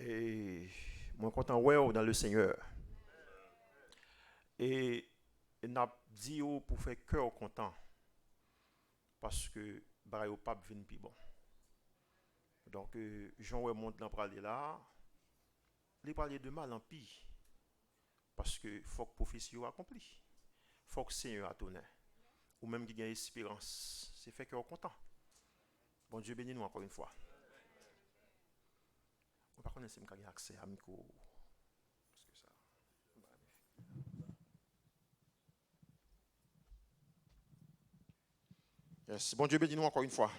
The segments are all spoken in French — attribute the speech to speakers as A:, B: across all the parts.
A: Et moi content ouais dans le Seigneur. Et n'a dit pour faire cœur content parce que bah au pape vient plus bon. Donc Jean ouais monte dans parler là, il parler de mal en pis parce que faut que prophétie soit accomplie. Faut que Seigneur a tourné ou même qui gagne espérance, c'est fait cœur content. Bon Dieu bénit nous encore une fois. Par contre, c'est me accès à micro parce que ça. Yes. Bon Dieu bénit nous encore une fois.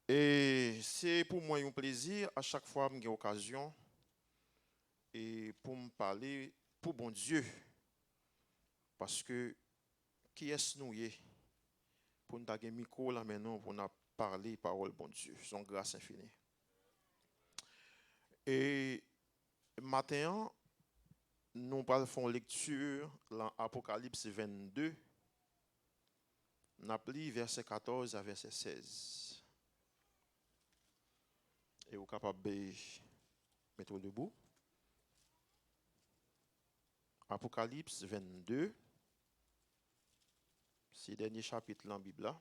A: Et c'est pour moi un plaisir à chaque fois que j'ai occasion et pour me parler pour bon Dieu. Parce que qui est-ce nous pour nous avoir un micro là maintenant pour nous parler parole bon Dieu, son grâce infinie. Et matin, nous allons lecture dans Apocalypse 22, nous appelons verset 14 à verset 16. Et vous êtes capable de mettre debout. Apocalypse 22, c'est le dernier chapitre dans la Bible.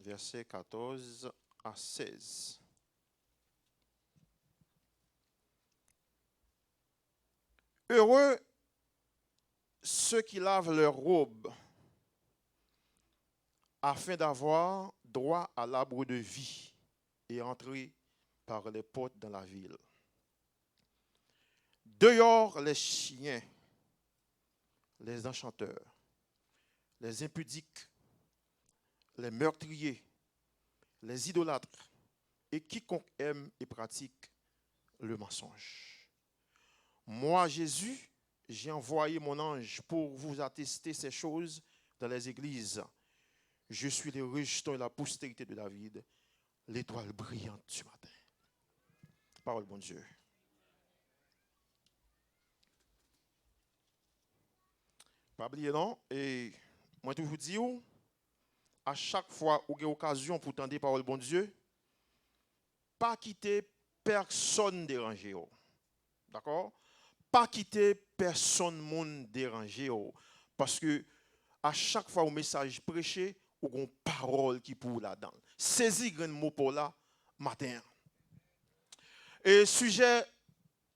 A: Verset 14 à 16. Heureux ceux qui lavent leurs robes afin d'avoir droit à l'arbre de vie et entrer par les portes dans la ville. Dehors les chiens, les enchanteurs, les impudiques, les meurtriers, les idolâtres et quiconque aime et pratique le mensonge. Moi, Jésus, j'ai envoyé mon ange pour vous attester ces choses dans les églises. Je suis le rejeton et la postérité de David, l'étoile brillante du matin. Parole bon Dieu. Pas oublier non, et moi je vous dis, à chaque fois où vous avez occasion pour tendre parole bon Dieu, pas quitter personne déranger. D'accord? Pas quitter personne monde déranger. Parce que à chaque fois au message prêché, ou une parole qui pour là-dedans. Saisis grand mot pour là matin. Et sujet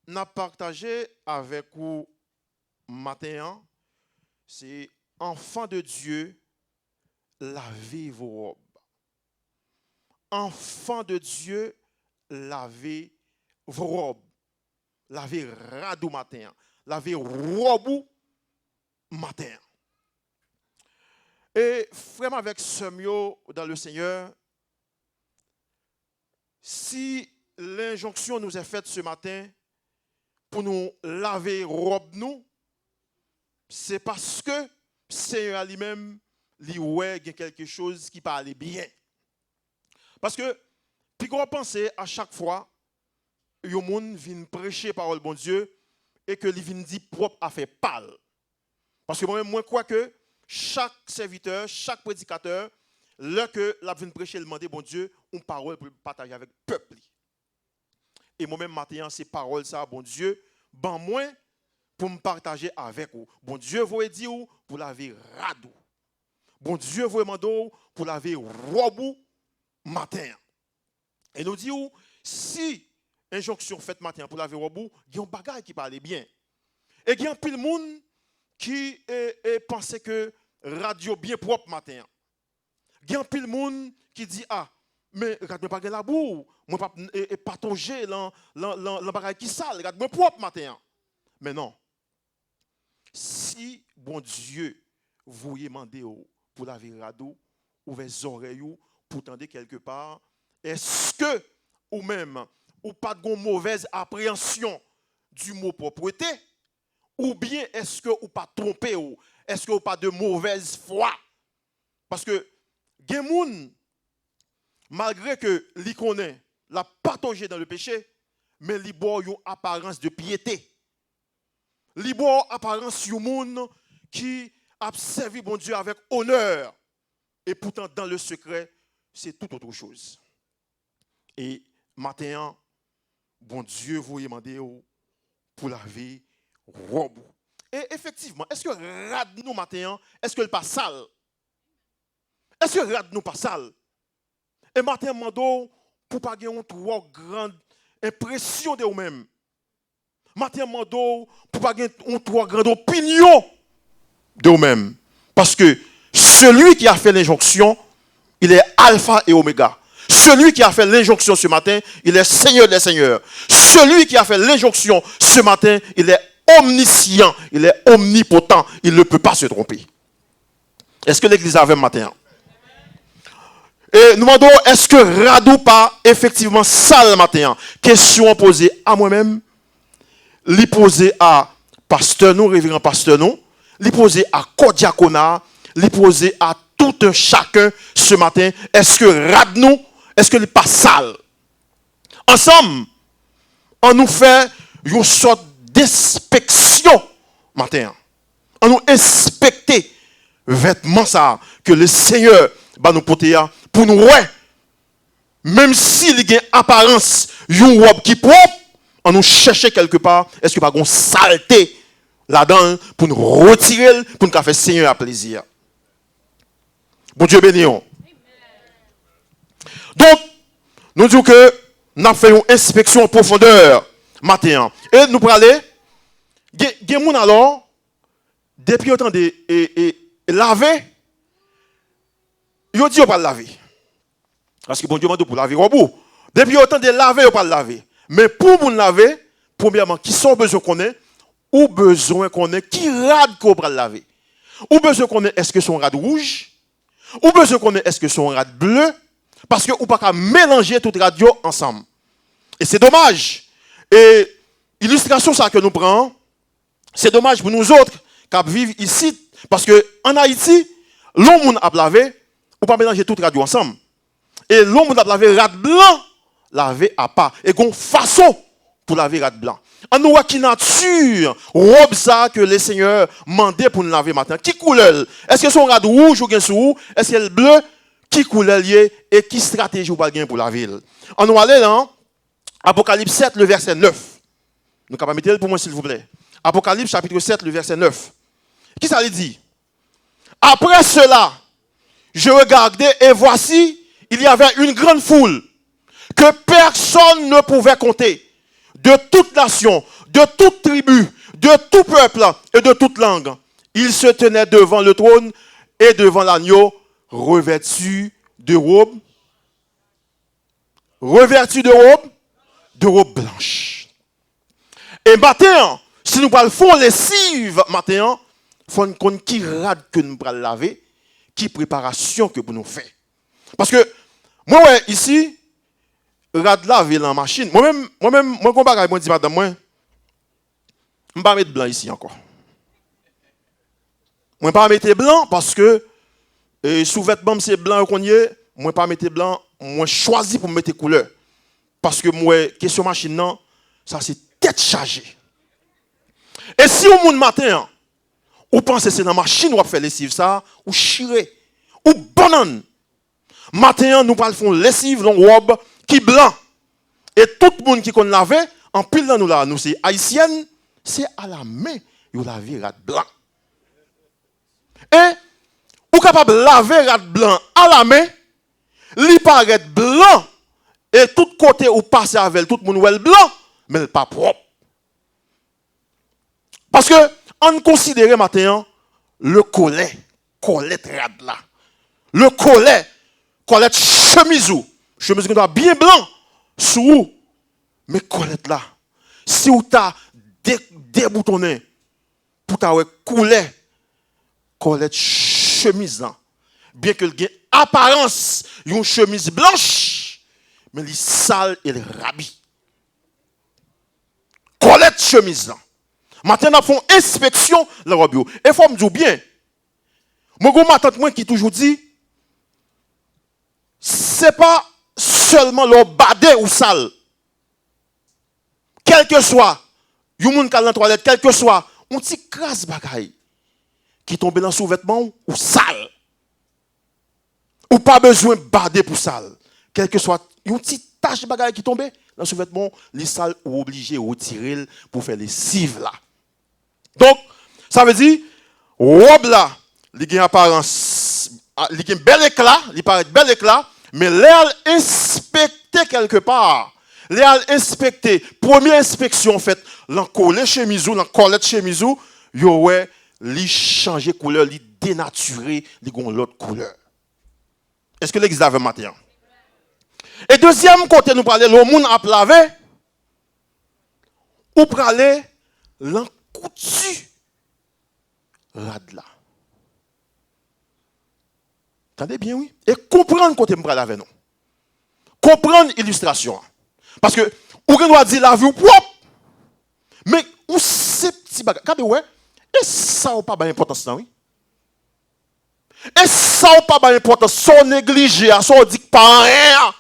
A: n'a partagé avec vous matin, c'est enfant de Dieu, lavez vos robes. Enfant de Dieu, lavez vos robes. Lavez radou matin. Lavez robe matin. Et vraiment avec ce mieux dans le Seigneur, si l'injonction nous est faite ce matin pour nous laver robe nous, c'est parce que Seigneur lui-même lui ouais quelque chose qui parle bien. Parce que puis qu'on pense à chaque fois yon moun vient prêcher parole bon Dieu et que lui vient dire propre à faire pâle. Parce que moi-même moi crois que chaque serviteur, chaque prédicateur, lorsque la vient prêcher, il demande bon Dieu une parole pour partager avec le peuple. Et moi-même maintenant ces paroles ça bon Dieu, ben moi pour me partager avec vous. Bon Dieu vous dire pour laver radou. Bon Dieu vous demande pour laver robe matin. Et nous dit si injonction faite matin pour laver robe, il y a un bagage qui parle bien. Et il y a pile monde qui pense que radio bien propre matin. Il y a pile monde qui dit mais regarde pas la boue, moi pas tonger dans bagage qui sale, regarde moi propre matin. Mais non. Si bon Dieu vous demandez pour laver radio, ouvrir les oreilles pour tendre quelque part, est-ce que ou même ou pas de mauvaise appréhension du mot propreté, ou bien est-ce que ou pas trompé ou est-ce que ou pas de mauvaise foi? Parce que gen moun malgré que li connaît la patauger dans le péché, mais li bo yon apparence de piété. Li bo apparence yon moun qui a servi bon Dieu avec honneur et pourtant dans le secret c'est tout autre chose. Et matin, bon Dieu vous demandez pour laver robe. Et effectivement, est-ce que rad nous matin, est-ce que le pas sale? Est-ce que rad nous pas sale? Et matin mando pour pas gagner une trop grande impression de vous-même. Matin mando pour pas gagner une trop grande opinion de vous-même. Parce que celui qui a fait l'injonction, il est alpha et oméga. Celui qui a fait l'injonction ce matin, il est Seigneur des Seigneurs. Celui qui a fait l'injonction ce matin, il est omniscient, il est omnipotent, il ne peut pas se tromper. Est-ce que l'église avait matin? Et nous demandons, est-ce que radou pas effectivement sale matin? Question posée à moi-même, li posée à pasteur nous, révérend pasteur nous, li posée à co-diaconat, li posée à tout un chacun ce matin. Est-ce que rad nous, est-ce que n'est pas sale? Ensemble, on nous fait une sorte d'inspection matin. On nous inspecter vêtements ça que le Seigneur va nous porter pour nous ouais. Même s'il y a une apparence une robe qui propre, on nous chercher quelque part, est-ce que pas une saleté là-dedans pour nous retirer pour nous faire Seigneur à plaisir. Bon Dieu béni. Donc, nous disons que nous avons fait une inspection en profondeur matin. Et nous pour aller, il y a alors, depuis autant de laver, il dit qu'on pas laver. Parce que bon Dieu m'a dit pour laver robot. Depuis autant de laver, on pas laver. Mais pour nous laver, premièrement, qui sont besoin qu'on ait, ou besoin qu'on ait, qui rade qu'on va laver. Ou besoin qu'on ait, est-ce que son rade rouge? Ou besoin qu'on ait, est-ce que son rade bleu? Parce que ou pas qu'à mélanger toute radio ensemble. Et c'est dommage. Et illustration ça que nous prenons, c'est dommage pour nous autres qui vivent ici. Parce que en Haïti, l'homme a lavé, ou pas mélanger toute radio ensemble. Et l'homme a lavé rade blanc, lavé à part. Et qu'on façon pour laver rade blanc. En nous voit qui nature, robe ça que le Seigneur mandait pour nous laver maintenant. Qui couleur? Est-ce que son rade rouge ou bien sous? Est-ce qu'elle bleu? Qui couleur lié et qui stratégie ou pas gain pour la ville? On nous aller dans Apocalypse 7, le verset 9. Nous pouvons mettre pour moi s'il vous plaît. Apocalypse chapitre 7, le verset 9. Qui ça lui dit? Après cela, je regardais et voici, il y avait une grande foule que personne ne pouvait compter, de toute nation, de toute tribu, de tout peuple et de toute langue. Ils se tenaient devant le trône et devant l'agneau, revêtus de robes blanches. Et maintenant, si nous parlons lessive, maintenant, il faut qu'on qui rade que nous allons laver, qui préparation que pour nous faire. Parce que, moi, ouais, ici, rade laver dans la machine. Moi-même, moi, je dis, madame, moi, je ne vais pas mettre blanc ici encore. Je ne vais pas mettre blanc parce que, sous-vêtement, c'est blanc qu'on y est, moi, je ne vais pas mettre blanc, moi, choisi pour mettre couleur. Parce que, moi, question machine, non, ça, c'est tête chargée. Et si au monde matin, ou pensez que c'est dans la machine où on fait lessive ça, ou chiré, ou banane. Matin, nous parlons lessive dans robe qui blanc. Et tout le monde qui connaît laver, en pile dans nous là, nous c'est haïtienne, c'est à la main, vous lavez rat blanc. Et ou capable de laver rat blanc à la main, li paraît blanc et tout côté ou passer avec tout le monde blanc, mais pas propre. Parce que on considère maintenant le collet rad là. Le collet chemise qui doit bien blanc sous mais collet là. Si ou ta déboutonné pour ta collet chemise là, bien que le apparence une chemise blanche mais il sale et il rabi. Collet chemise là. Maintenant, nous faisons inspection de la robe. Et il faut me dire bien. Moi, ma tante moi qui toujours dit, ce n'est pas seulement le badé ou sale. Quel que soit, il y a un dans la toilette, quel que soit, on petit crasse bagaille qui tombe dans sous-vêtement ou sale. Ou pas besoin de bader pour sale. Quel que soit une petite tache de bagaille qui tombe dans le sous-vêtement, les sales ou obligé de retirer pour faire les cives là. Donc, ça veut dire, robe là, il a une apparence, il a un bel éclat, il paraît bel éclat, mais l'air inspecté quelque part. L'air inspecté, première inspection faite, l'encolé chemise ou l'encolette chemise ou, il aurait li changer couleur, li dénaturer, li gon l'autre couleur. Est-ce que l'église avait matin? Et deuxième côté, nous parlons, le monde a lavé, ou parler l'encoutu radla. Attendez bien, oui. Et comprendre côté me parler avec nous. Comprendre l'illustration. Parce que, ou qu'on doit dire la vie propre, mais où ces petits bagages, regardez, ouais, et ça n'a pas d'importance, oui. Et ça n'a pas d'importance, son négligé, son dit pas rien.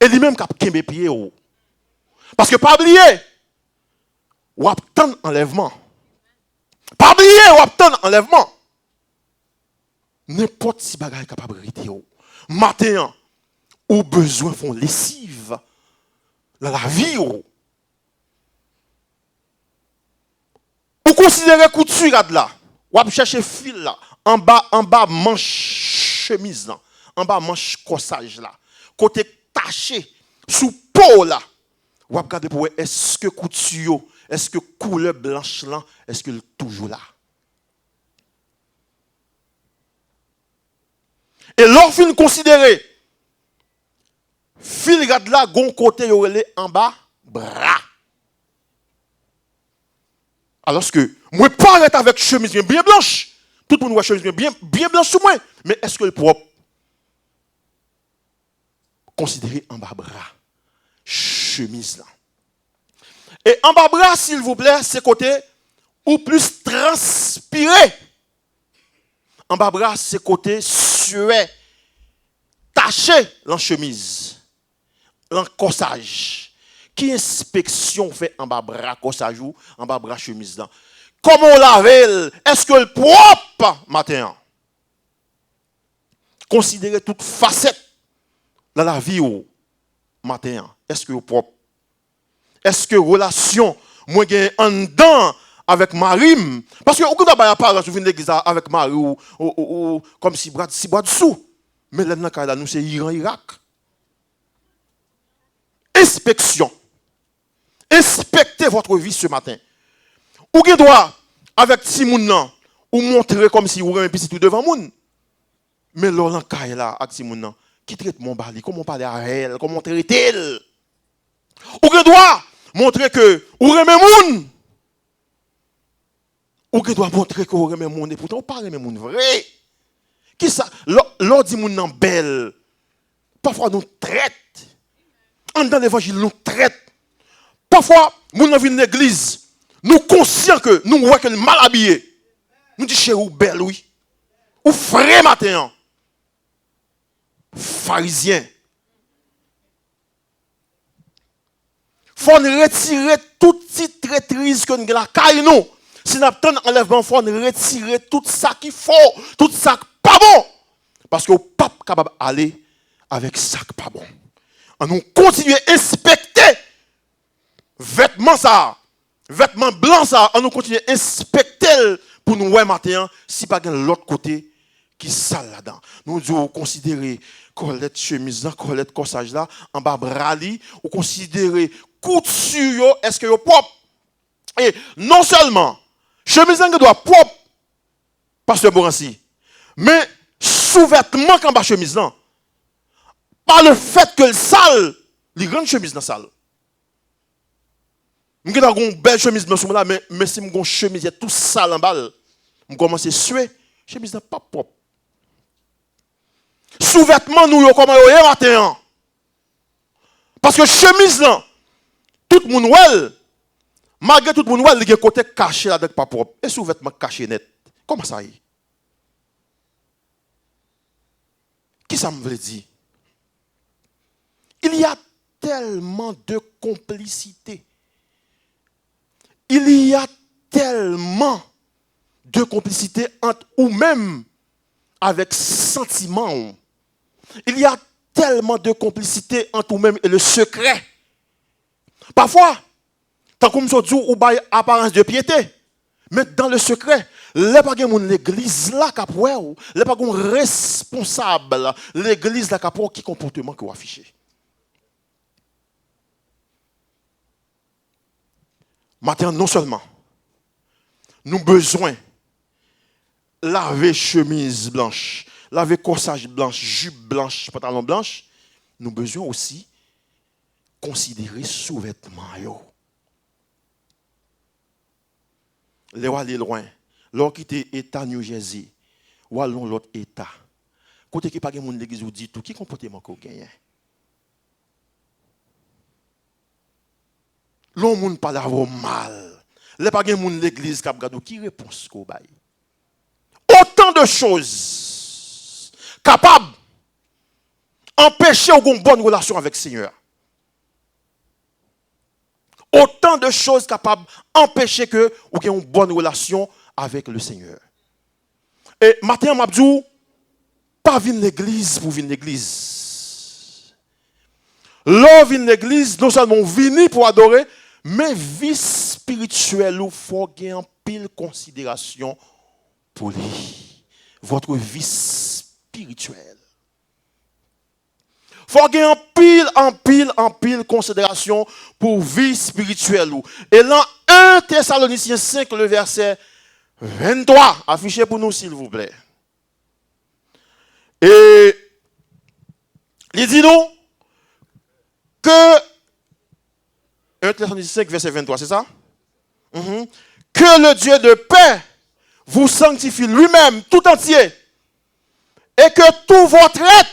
A: Et lui-même qui a kembe pied. Parce que pas oublier, ou obtenir enlèvement. Pas oublier, ou obtenir enlèvement. N'importe si bagage capable de rester. Matin, ou besoin font lessive dans la vie. Ou considérez couture là, ou chercher fil là, en bas manche chemise là, en bas manche corsage là, côté taché sous peau là. Ou regarder pour est-ce que couture, est-ce que couleur blanche là, est-ce que toujours là. Et l'orphine considéré fil garde là gon côté yorele en bas bras. Alors que moi pas arrête avec chemise bien blanche. Tout le monde voit chemise bien blanche sous moi, mais est-ce que le propre considéré en bas bras chemise là. Et en bas bras s'il vous plaît, c'est côté ou plus transpiré. En bas bras c'est côté sué taché dans chemise, dans corsage. Qui inspection fait en bas bras corsage ou en bas bras chemise là? Comment on lave? Est-ce que le propre matin? Considérez toute facette dans la vie au matin. Est-ce que le propre? Est-ce que relation moi gagne en dedans avec Marie? Parce que aucun n'a pas de l'église avec Marie ou comme si bras dessous. Mais là nous c'est Iran Irak. Inspection. Inspectez votre vie ce matin. Ou qui doit avec Timoun ou montrer comme si vous avez un petit tout devant moun. Mais l'on caille là avec Timoun qui traite mon bali, comment parler à elle, comment traiter elle. Ou qui doit montrer que vous aimez moun. Ou qui doit montrer que vous aimez moun et pourtant vous pas aimez moun vrai. Qui ça l'on dit moun nan belle. Parfois nous traite. En dans l'évangile nous traite. Parfois, nous dans une église, nous conscients que nous voyons que mal habillé. Nous disons chez vous belle, oui. Ou frère matin. Pharisien. Il faut retirer toute petite traîtrise que nous avons la nous. Si nous avons un enlèvement, il faut retirer tout ça qui faux, tout ça qui pas bon. Parce que le pape capable d'aller avec ça qui pas bon. On nous continue à inspecter vêtements ça, vêtements blancs ça, on nous continue à inspecter pour nous voir matin si pas l'autre côté qui sale là-dedans. Nous devons considérer colette chemise là, colette corsage là, en bas brali, ou considérer couture, est-ce que yo propre? Et non seulement chemise là doit propre pasteur Boransi, mais sous-vêtement qu'en bas chemise là, par le fait que le sale, les grandes chemises dans sale. Je suis une belle chemise dans ce moment-là, mais si je suis une chemise tout sale en bas, je commence à suer, chemise n'est pas propre. Sous-vêtements, nous, comment on est matin. Parce que chemise là, tout le monde ouel, malgré tout le monde ouel, il y a un côté caché là, pas propre. Et sous-vêtements cachés net. Comment ça y est? Qui ça me veut dire? Il y a tellement de complicité. Il y a tellement de complicité entre ou même avec sentiment. il y a tellement de complicité entre nous-mêmes et le secret. Parfois, tant qu'on se dit ou bail apparence de piété, mais dans le secret, les pas de l'église là qui ou les pas responsable l'église là qui comportement que vous affichez. Maintenant, non seulement nous avons besoin de laver chemise blanche, laver corsage blanche, jupe blanche, pantalon blanche, nous avons besoin aussi de considérer sous-vêtements. Les gens aller loin, leur quitter l'État New Jersey, ou allons l'autre État. Côté qui pas de monde l'église ou dit tout, qui comportement qu'on gagne. L'on monde pas l'avoir mal. Les pas de monde l'église qui a gardé qui réponse qu'on bail. Autant de choses capables d'empêcher une bonne relation avec le Seigneur. Autant de choses capables d'empêcher que vous ayez une bonne relation avec le Seigneur. Et matin, Mabdou, pas venir l'église pour venir l'église. L'on vient l'église, non seulement venir pour adorer, mais vie spirituelle, il faut gagner en pile considération pour lui. Votre vie spirituelle. Il faut gagner en pile considération pour vie spirituelle. Et dans 1 Thessaloniciens 5, le verset 23, affichez pour nous s'il vous plaît. Et il dit nous que 1 Thessaloniciens 5, verset 23, c'est ça? Que le Dieu de paix vous sanctifie lui-même tout entier et que tout votre être,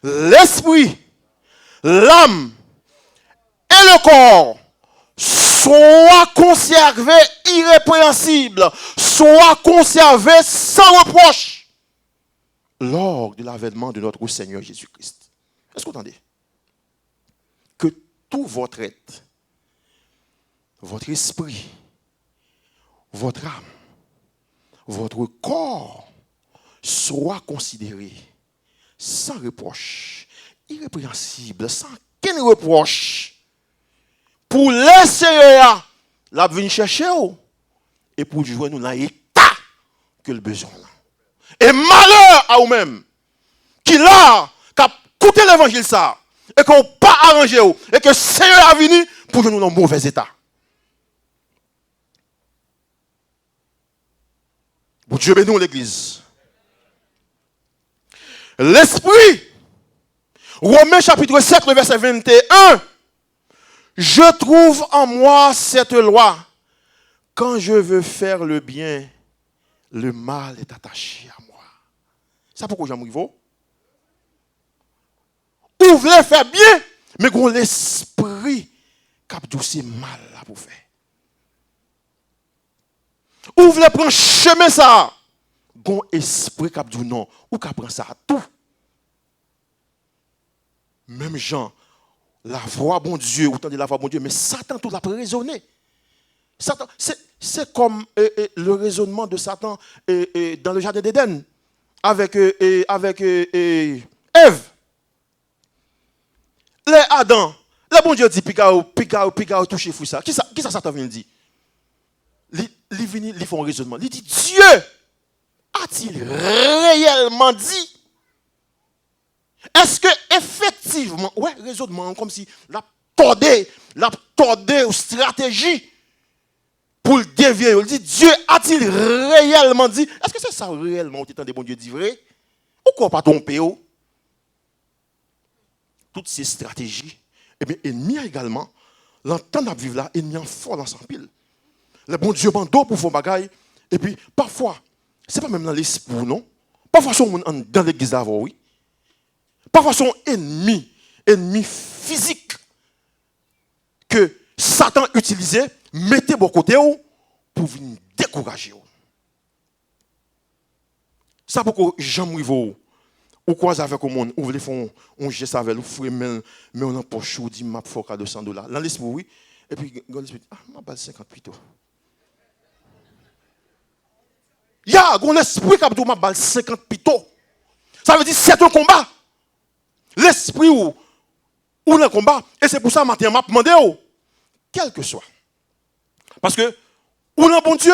A: l'esprit, l'âme et le corps soient conservés irrépréhensibles, soient conservés sans reproche lors de l'avènement de notre Seigneur Jésus-Christ. Est-ce que vous entendez? Que tout votre être, votre esprit, votre âme, votre corps soit considéré sans reproche, irrépréhensible, sans aucun reproche, pour laisser la venir chercher et pour jouer nous dans l'état que le besoin. Et malheur à vous-même, qui là, qui a coûté l'évangile ça, et qu'on pas arrangé et que le Seigneur a venu pour nous dans un mauvais état. Pour Dieu bénisse l'église. L'esprit, Romains chapitre 7, le verset 21, je trouve en moi cette loi. Quand je veux faire le bien, le mal est attaché à moi. Ça pourquoi j'aime vous? Vous voulez faire bien, mais vous avez l'esprit qui a doucé mal là pour faire. Vous voulez prendre chemin ça, vous avez l'esprit qui a dit non, ou qui prend ça à tout. Même Jean, la voix bon Dieu, ou tendez la voix bon Dieu, mais Satan tout l'a raisonné. Satan, c'est comme le raisonnement de Satan dans le jardin d'Éden avec Ève. Les Adam, le bon Dieu dit Pika, touché fou ça. Qui ça Satan vient dire? Il vient, il fait un raisonnement. Il dit Dieu a-t-il réellement dit? Est-ce que effectivement, ouais, raisonnement comme si la tordé une stratégie pour le dévier. Il dit Dieu a-t-il réellement dit? Est-ce que c'est ça réellement au temps de bon Dieu dit vrai? Ou quoi pas tromper? Toutes ces stratégies, eh bien, ennemi également, l'entendre vivre là, ennemi en fort dans son pile. Le bon Dieu bando pour faire bagaille, et puis parfois, c'est pas même dans l'esprit, non? Parfois, son dans l'église d'avant, oui. Parfois, son ennemi physique que Satan utilisait, mettez de côté pour venir décourager. Ça pourquoi j'aime vous. Ou quoi avec le monde, ou vous voulez faire un geste avec vous, vous mais on a poche ou dit m'a faut $200. Dans l'esprit, oui. Et puis, l'esprit, m'a balle 50 plutôt. Ya, on l'esprit qui a dit m'a balle 50 plutôt. Ça veut dire que c'est un combat. L'esprit ou un combat. Et c'est pour ça, matin, m'a demandé, quel que soit. Parce que, ou un bon Dieu,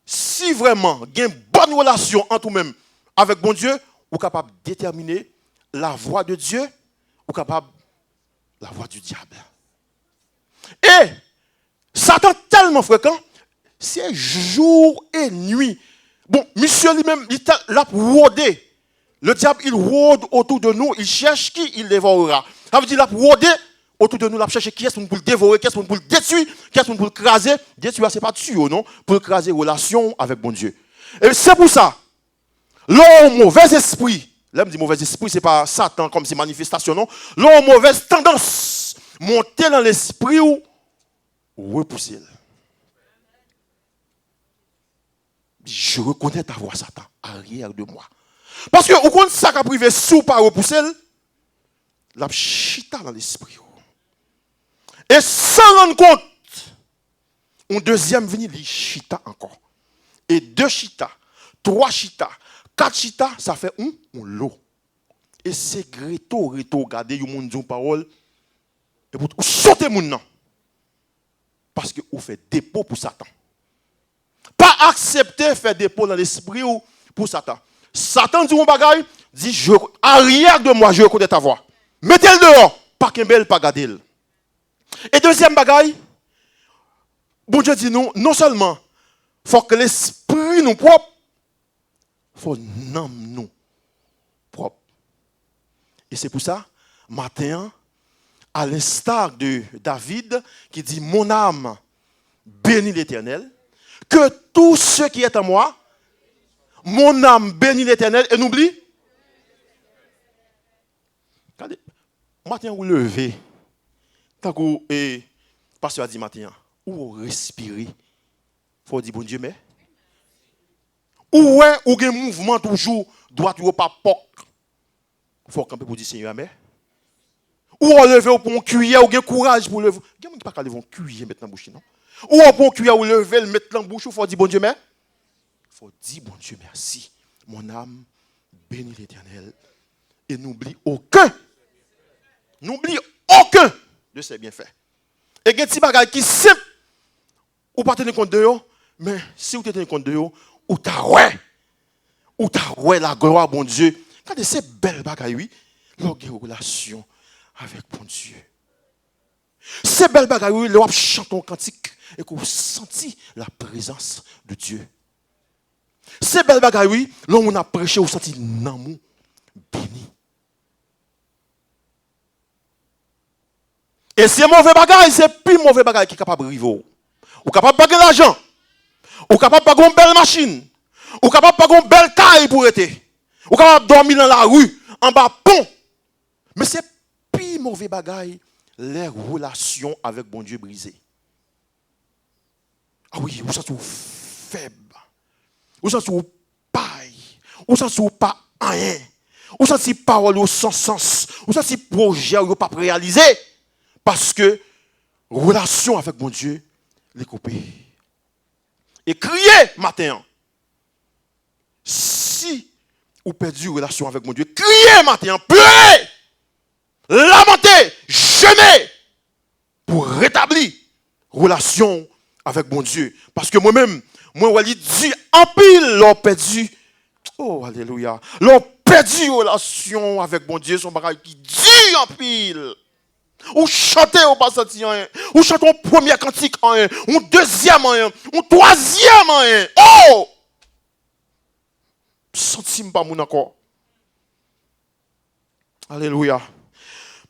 A: si vraiment il y a une bonne relation entre vous-même avec bon Dieu, vous êtes capable de déterminer la voie de Dieu, ou capable la voie du diable. Et Satan tellement fréquent, c'est jour et nuit. Bon, monsieur lui-même, il a rôdé. Le diable, il rôde autour de nous, il cherche qui il dévorera. Ça veut dire, il a rôdé autour de nous, il a cherché qui est-ce pour le dévorer, qui est-ce pour le détruire, qui est-ce pour le craser. Détruire, ce n'est pas tuer, non? Pour craser relation avec bon Dieu. Et c'est pour ça, l'homme mauvais esprit, là, me dit mauvais esprit, ce n'est pas Satan comme c'est manifestation, non? L'homme mauvaise tendance, monter dans l'esprit ou repousser. Je reconnais ta voix, Satan, arrière de moi. Parce que, au compte ça qu'a privé sous par repousser, la chita dans l'esprit. Et sans rendre compte, un deuxième venu, il chita encore. Et 2 chita, 3 chita, 4 chita, ça fait un lot. Et c'est greto, regardez, vous monde dit une parole, et vous sautez mon nom. Parce que vous faites dépôt pour Satan. Pas accepter faire dépôt dans l'esprit pour Satan. Satan dit mon bagaille, dit arrière de moi, je reconnais ta voix. Mettez-le dehors, pas qu'un bel, pas garder. Et deuxième bagaille, bon Dieu dit nous, non seulement il faut que l'esprit nous propre, il faut nom nous propre. Et c'est pour ça, matin, à l'instar de David, qui dit mon âme bénit l'Éternel, que tout ce qui est en moi, mon âme bénit l'Éternel et n'oublie. Regardez, matin vous levez, tant que le pasteur a dit matin, ou vous respirez, il faut dire bon Dieu, mais. Ou est, ou un mouvement toujours, droite ou pas poc. Il faut camper pour dire Seigneur, mais. Ou on lever pour un cuillère, ou un courage pour lever. Il y a des gens qui ne peuvent pas lever un cuillère mettre dans la bouche, non? Ou on prend un cuillère, ou lever, le mettre dans la bouche, il faut dire bon Dieu, mais. Il faut dire bon Dieu, merci. Mon âme bénit l'Éternel et n'oublie aucun de ses bienfaits. Et il y a des petits bagages qui sont simples, ou pas tenir compte de eux, mais si vous tenez compte de eux, ou t'as la gloire, bon Dieu. Regardez ces belles bagages, oui, leur relation avec bon Dieu. Ces belles bagages, oui, leur chanton cantique et qu'on sentit la présence de Dieu. Ces belles bagages, oui, l'homme a prêché, ou senti l'amour béni. Et c'est mauvais bagaille, c'est plus mauvais bagaille qui est capable de river. Ou capable de payer l'argent. Ou capable de payer une belle machine. Ou capable de payer une belle taille pour être. Ou capable de dormir dans la rue, en bas pont. Mais c'est plus mauvais bagaille, les relations avec bon Dieu brisées. Ah oui, ou ça c'est faible. Ou ça c'est paille. Ou ça c'est pas rien. Ou ça c'est parole sans sens. Ou ça c'est projet ou pas réalisé. Parce que relation avec mon Dieu, les coupés. Et criez matin. Si vous perdez relation avec mon Dieu, criez matin, pleurez, lamentez, jeûnez pour rétablir relation avec mon Dieu. Parce que moi-même, moi, je dis en pile, l'on perdu. Oh, alléluia. L'on perdu relation avec mon Dieu, son bagage qui dit en pile. Ou chanter au pas senti rien. Ou chanter au premier cantique en un. Ou deuxième en un. Ou troisième en un. Oh! Senti pas mon encore. Alléluia.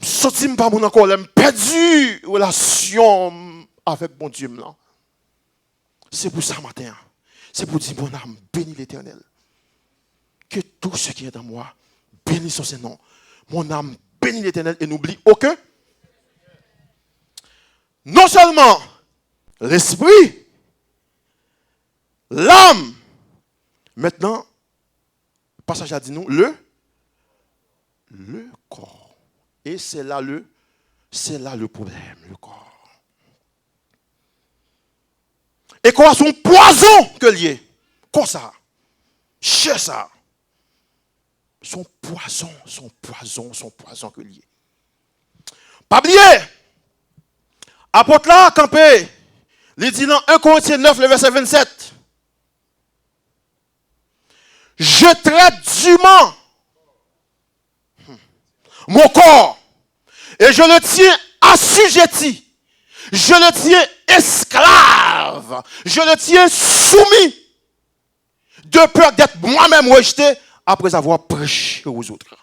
A: Senti pas mon encore. J'ai perdu relation avec mon Dieu. C'est pour ça matin. C'est pour dire mon âme bénis l'Éternel. Que tout ce qui est en moi bénisse son nom. Mon âme bénit l'Éternel et n'oublie aucun. Non seulement l'esprit, l'âme, maintenant, le passage a dit nous, le corps. Et c'est là le problème, le corps. Et quoi, son poison que lié, comme ça, chez ça. son poison que lié. Pas oublier, apôtre là, campé, il dit dans 1 Corinthiens 9, le verset 27. Je traite dûment mon corps et je le tiens assujetti. Je le tiens esclave. Je le tiens soumis. De peur d'être moi-même rejeté après avoir prêché aux autres.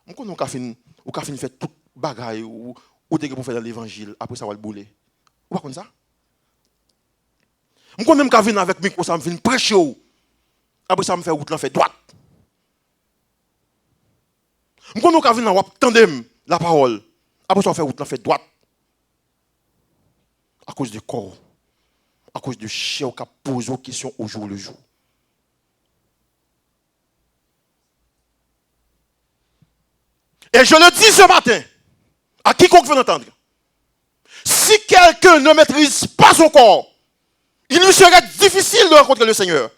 A: On connaît qu'on a fait toute bagaille ou pour faire dans l'évangile après ça va le bouler. Ou pas comme ça? On connaît même qu'on vient avec micro ça me vient prêcher après ça me fait route là fait droite. On connaît qu'on vient tandem la parole après ça fait route là fait droite. À cause du corps. À cause de chair qui pose aux questions au jour le jour. Et je le dis ce matin, à quiconque veut l'entendre, si quelqu'un ne maîtrise pas son corps, il lui serait difficile de rencontrer le Seigneur.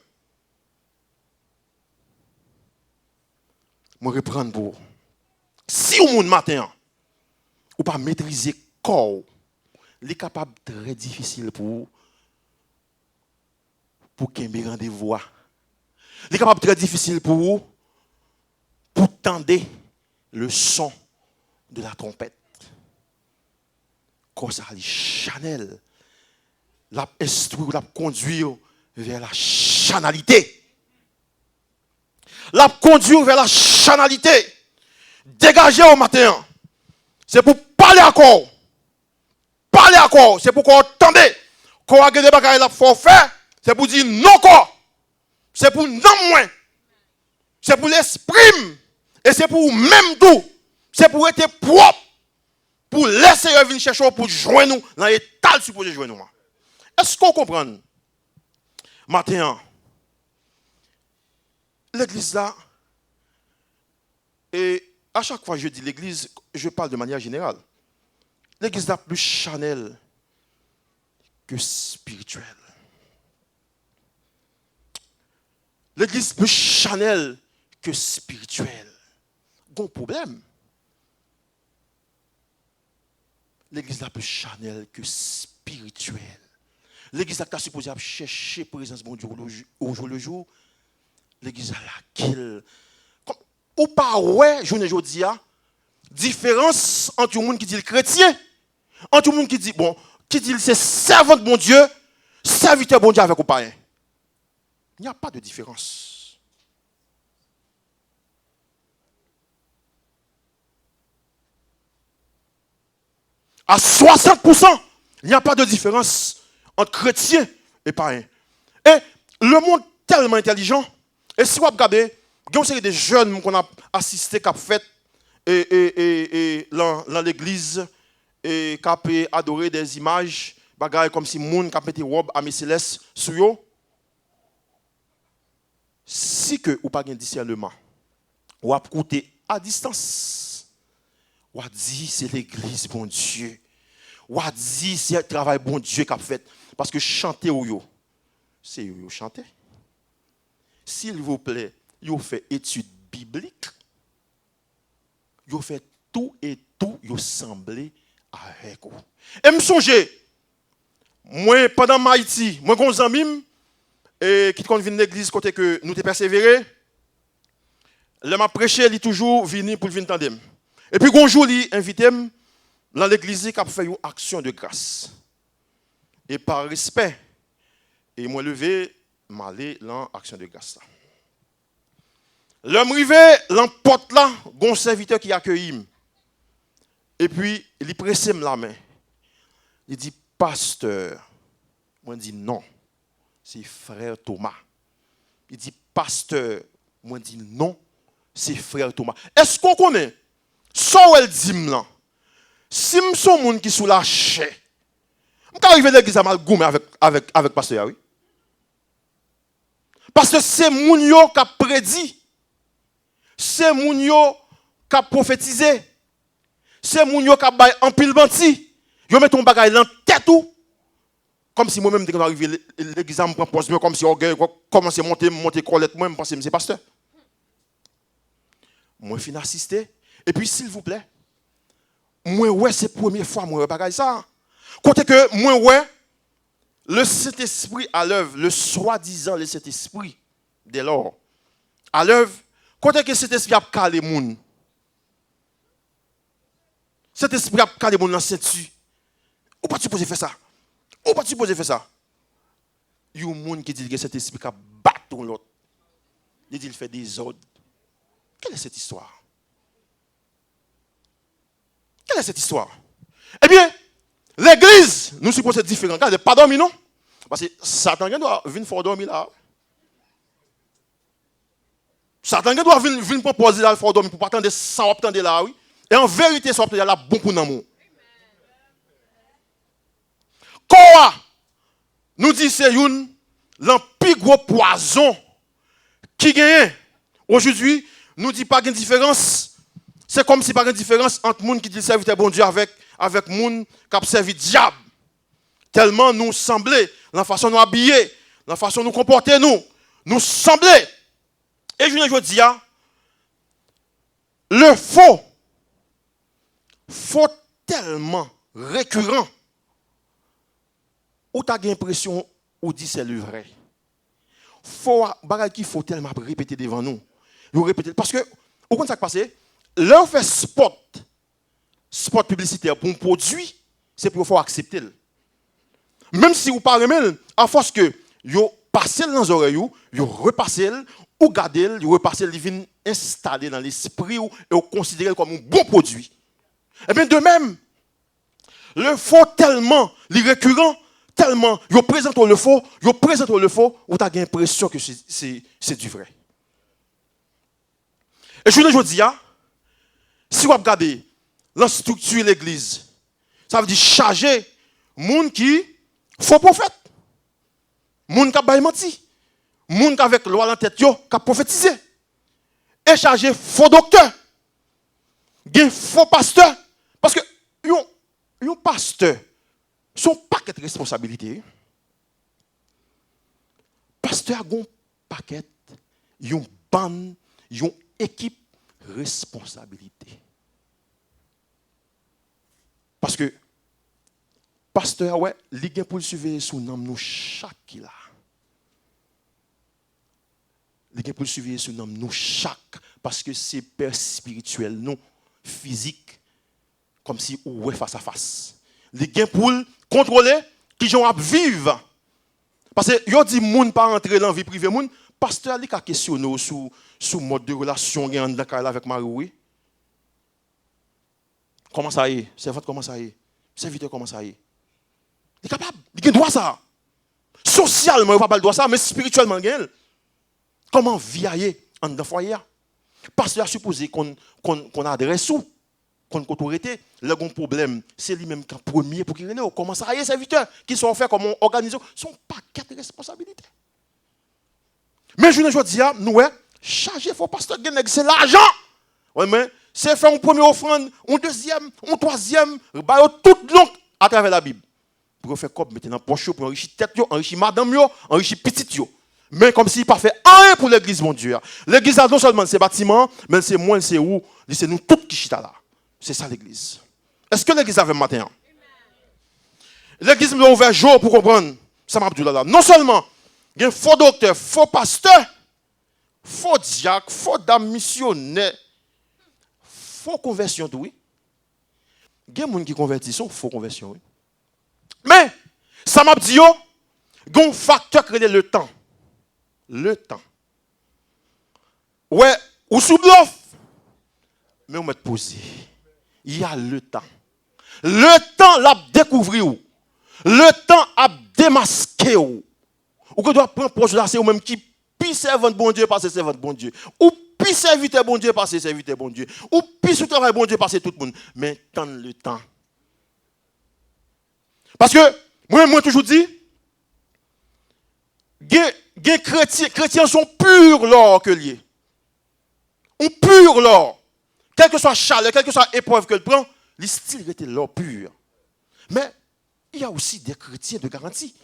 A: Je reprends pour. Si au monde matin, ou pas maîtriser le corps, il est capable très difficile pour qu'il y ait rendez-vous. Il est capable très difficile pour tendre le son de la trompette. Comme ça, les Chanel, la instruire, la conduire vers la chanalité. La conduire vers la chanalité. Dégager au matin. C'est pour parler à corps. Parler à corps. C'est pour qu'on entende. Qu'on a des bagages là pour faire. C'est pour dire non corps. C'est pour non moins. C'est pour l'esprit. Et c'est pour même tout. C'est pour être propre. Pour laisser venir chercher pour joindre nous dans l'état supposé joindre nous. Est-ce qu'on comprend? Matin, l'église là, et à chaque fois que je dis l'église, je parle de manière générale. L'église là plus charnelle que spirituelle. L'église plus charnelle que spirituelle. Bon problème. L'église la plus charnelle que spirituelle. L'église qui a supposé chercher la présence de Dieu au jour le jour. L'église a laquelle. Ou pas, ouais, je ne dis pas. Différence entre le monde qui dit le chrétien, entre le monde qui dit, bon, qui dit c'est servant de bon Dieu, serviteur de bon Dieu avec ou pas. Il n'y a pas de différence. À 60%, il n'y a pas de différence entre chrétien et païen. Et le monde tellement intelligent, et si vous regardez, il y a des jeunes qu'on a assisté, qui ont fait dans l'église, et qui ont adoré des images, bagaille comme si moun qui a mis des robes à mes célestes sur eux. Si que ou pas de discernement, ou à écouter à distance, ou à dire c'est l'église, bon Dieu. Ou à dire c'est le travail, bon Dieu, qu'a fait. Parce que chanter ou yo, c'est yo chanter. S'il vous plaît, yo fait étude biblique, yo fait tout et tout, yo semblé avec vous. Et me songer, moi, pendant Haïti, moi, gon zanmim, et qui vient de l'église côté que nous te persévéré, le m'a prêché, il toujours venu pour venir tandem. Et puis bonjour, il invite dans l'église qui a fait une action de grâce. Et par respect, et moi levé, m'aller dans l'action de grâce. L'homme rivé, l'emporte là, un serviteur qui accueille. Et puis, il presse la main. Il dit, pasteur. Moi, je dis non. C'est frère Thomas. Il dit, pasteur. Moi, je dis non. C'est frère Thomas. Est-ce qu'on connaît? Ça où elle dit là. Si je suis un monde qui est sous la chair, je peux arriver à l'église à mal goûter avec pasteur. Oui? Parce que c'est moun yo qui a prédit. C'est moun yo qui a prophétisé. C'est moun yo qui a bail en pile menti. Yo met ton bagay dans tête ou Comme si moi-même, quand j'arrive à l'église, je me prends poste, comme si orgueil, commence à monter colette, moi, je pense que c'est pasteur. Moi, je finis assister. Et puis, s'il vous plaît, moi, ouais, c'est la première fois, moi, je ne ça. Côté que, moi, ouais, le Saint-Esprit à l'œuvre, le soi-disant, le Saint-Esprit, dès lors, à l'œuvre, côté que cet esprit a calé les gens. Cet esprit a calé les gens dans le Saint-Esprit. Ou pas tu supposé faire ça? Ou pas tu supposé faire ça? Il y a des gens qui disent que cet esprit a battu l'autre. Il dit qu'il fait des ordres. Quelle est cette histoire? Quelle est cette histoire? Eh bien, l'église, nous supposons être différents. Regardez, pas dormir, non? Parce que Satan doit venir faire dormir là. Satan doit venir proposer là, faire dormir pour pas attendre sans attendre là, oui. Et en vérité, ça va là bon pour nous. Quoi? Nous dit c'est une plus gros poison qui gagne. Aujourd'hui, nous dit pas de différence. C'est comme si pas de différence entre les gens qui disent serviteur bon Dieu avec les gens qui servent diable. Tellement nous semblait, la façon nous habiller, la façon nous comporter nous semblait. Et je dis, le faux tellement récurrent, ou tu as l'impression ou dit c'est le vrai. Faux, bagay qui faut tellement répéter devant nous. Parce que, au contraire, ça qui passe, leur fait spot publicitaire pour un produit, c'est pour faut accepter. Même si vous parlez même, à force que vous passez dans les oreilles, vous repassez, ou gardez, vous repassez, vous venez installer dans l'esprit et vous considérez comme un bon produit. Et bien de même, le faux tellement, les récurrents, tellement, vous présentez le faux, vous avez l'impression que c'est du vrai. Et je dis, si vous regardez la structure de l'église, ça veut dire charger les gens qui faux prophète. Moun qui a menti. Moun qui avec loi dans tête qui a prophétisé. Et chargé faux docteur. Gen faux pasteur parce que yon pasteur son paquet de responsabilités. Pasteur a un paquet yon bande, yon équipe responsabilité. Parce que pasteur, ouais, il y a pour le suivre sous nom nous chaque là. Il y a pour le suivre sous nom nous chaque. Parce que c'est père spirituel, non physique, comme si on est face à face. Il y a pour contrôler qui ont à vivre. Parce que yo dit moun pas entrer dans la vie privée moun, pasteur il a questionné sous mode de relation avec Marie. Comment ça y est? Servante comment ça y est? Serviteur comment ça y est? Il est capable, il a droit ça. Socialement, il n'a pas le droit ça, mais spirituellement, il a comment vieillir en dans foyer? Pasteur a supposé qu'on adresse ou qu'on autorité, le grand problème, c'est lui-même qui est premier pour qu'il relève. Comment ça y est, serviteurs qui sont faits, comment organiser, sont pas quatre responsabilités. Mais je ne dis pas, nous, chargé, il faut pasteur, c'est l'argent. Ouais, mais c'est faire une première offrande, une deuxième, une troisième, toute longue à travers la Bible. Pour faire comme mettre dans poche pour enrichir tête, enrichir madame, enrichir petite. Mais comme s'il pas fait rien pour l'église, mon Dieu. L'église non seulement ces bâtiments, mais c'est moi, c'est où, c'est nous tous qui chita là. C'est ça l'église. Est-ce que l'église avait matin? L'église m'a ouvert jour pour comprendre. Ça m'a dit là. Non seulement, il y a un faux docteur, faux pasteur, faux diacre, faux dame missionnaire, faux conversion, oui. Il y a des gens qui convertissent, sont faux conversion, oui. Mais, ça m'a dit, il y a un facteur qui est le temps. Le temps. Ouais, ou sous bluff. Mais on m'a posé. Il y a le temps. Le temps l'a découvrir. Le temps a démasqué. Ou que doit prendre proche là, c'est ou même qui puis servant bon Dieu parce que servant bon Dieu. Ou puis serviteur bon Dieu parce que serviteur bon Dieu. Ou puis sous travail bon Dieu parce que tout le monde. Mais tant le temps. Parce que moi toujours dit les chrétiens sont purs l'or que liés. On pur l'or. Quel que soit chaleur, quelle que soit épreuve qu'elle prend, le style était l'or pur. Mais il y a aussi des chrétiens de garantie.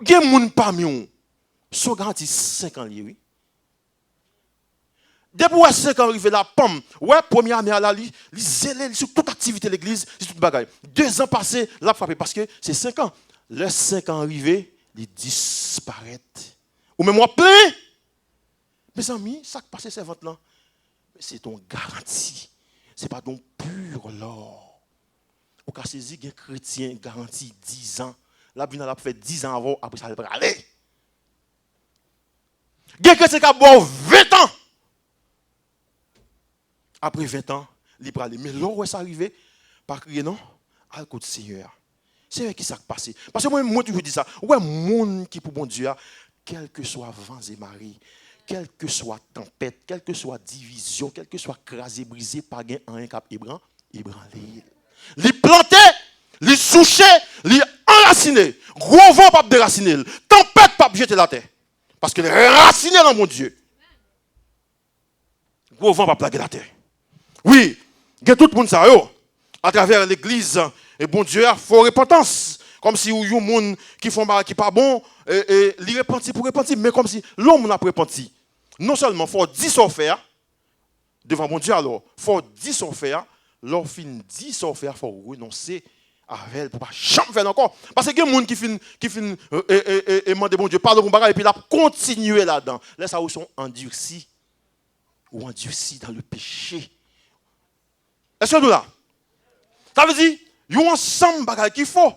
A: Il y a des gens parmi eux sont garantis 5 ans, oui. Depuis 5 ans, arrivé la pomme, ouais, première année à la li zélé sur toute activité de l'église, sur toute bagaille. 2 ans passés, la frappé parce que c'est 5 ans. Les 5 ans arrivés, ils disparaissent. Ou même moi plein. Mes amis, ça qui passe ces ventes là, c'est ton garantie. C'est pas ton pur l'or. Au cas saisi, un chrétien garantit 10 ans. La Bible a fait 10 ans avant, après ça va aller. Un chrétien qui a boire 20 ans. Après 20 ans, il peut aller. Mais l'or où ça arrivé, pas crier non, à le côté Seigneur. C'est qui ça qui passe. Parce que moi toujours dis ça. Ouais, monde qui pour bon Dieu, quel que soit vents et marées, quelle que soit tempête, quelle que soit division, quelle que soit crasé, brisé, pas gain un cap ébranlé. Les planter, les soucher, les enraciner. Gros vent pas déraciner, tempête pas jeter la terre. Parce que les raciner dans mon Dieu. Gros vent pas plaguer la terre. Oui, il y a tout le monde ça à travers l'église et bon Dieu a faut repentance. Comme si il y a des gens qui font qui pas bon et ils repentent pour repentir, mais comme si l'homme n'a pas repenti. Non seulement il faut 10 sans faire devant mon Dieu alors, il faut 10 sans faire, leur fin 10 sans faire, il faut renoncer à elle pour pas jamais faire encore. Parce qu'il y a des gens qui finissent et demander bon Dieu parle de bagage et puis là continuer là-dedans. Là ça où sont endurcis ou endurcis dans le péché. Est-ce que nous là? Ça veut dire il y a ensemble bagage qu'il faut.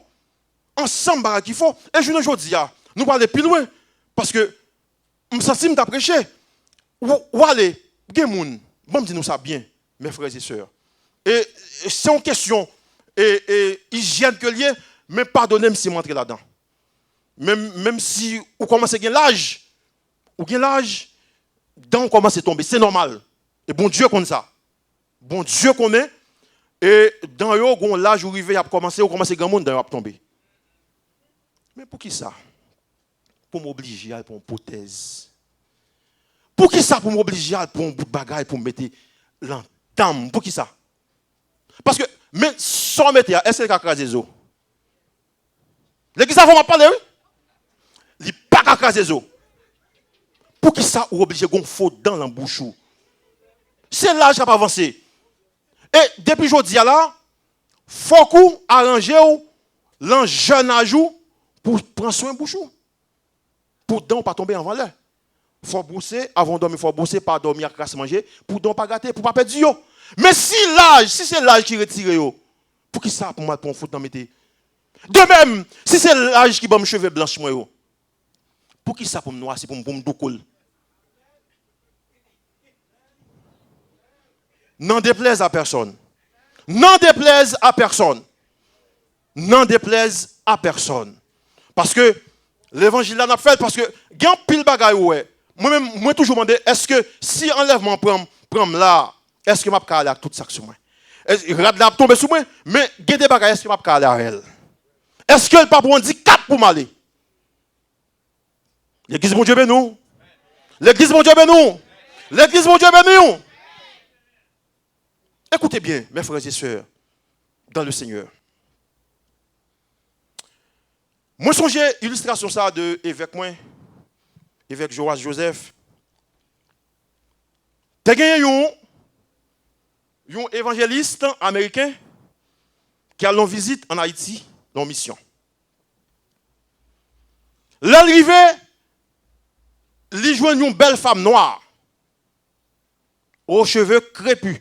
A: Ensemble bagage qu'il faut. Et je ne dis pas, nous parlons plus loin parce que je sens que je prêché. Où aller? Il y a des gens, bon, dis-nous ça bien, mes frères et sœurs. Et c'est une question et hygiène que lié, mais pardonnez-moi si je m'entre là-dedans. Même si vous commencez à gagner l'âge, vous gagnez l'âge, dans on commence à tomber, c'est normal. Et bon Dieu connaît ça. Bon Dieu connaît. Et dans l'âge où vous commencez à grand monde à tomber. Mais pour qui ça? Pour m'obliger à pour une prothèse. Pour qui ça? Pour m'obliger à pour un bout de bagaille pour me mettre l'entame. Pour qui ça? Parce que, mais sans mettre, est-ce qu'il y a crasé les os? L'église avant m'a parlé, oui? Il n'y a pas qu'à craser les os. Pour qui ça, ou obligé de faute dans la bouche? C'est l'âge qui a avancé. Et depuis aujourd'hui, là, il faut qu'on arrange le jeune âge pour prendre soin de bouche. Pour ne pas tomber avant l'air. Il faut bousser, avant de dormir, il faut bousser, pas dormir, à manger, pour ne pas gâter, pour ne pas perdre du. Mais si c'est l'âge qui retire, pour qui ça, pour moi, pour foutre dans mes têtes? De même, si c'est l'âge qui va me cheveux blancs, pour qui ça, pour me noircir, pour me doucoule? N'en déplaise à personne. N'en déplaise à personne. N'en déplaise à personne. Parce que l'évangile là n'a fait, parce que il y a un pile bagaille ouais. Moi toujours demandé, est-ce que si enlèvement prend là, est-ce que m'a pas aller avec toute ça sur moi? Il rad là tomber sur moi, mais il y a des bagailles, est-ce que m'a pas aller à elle? Est-ce que le pas pour handicap pour m'aller? L'église mon Dieu béni nous. L'église mon Dieu béni nous. L'église mon Dieu béni nous. Écoutez bien, mes frères et sœurs, dans le Seigneur. Moi, songe illustration ça de évêque moi, évêque Joas Joseph. Tu as gagné un évangéliste américain qui a en visite en Haïti, en mission. L'arrivée, il joue une belle femme noire, aux cheveux crépus.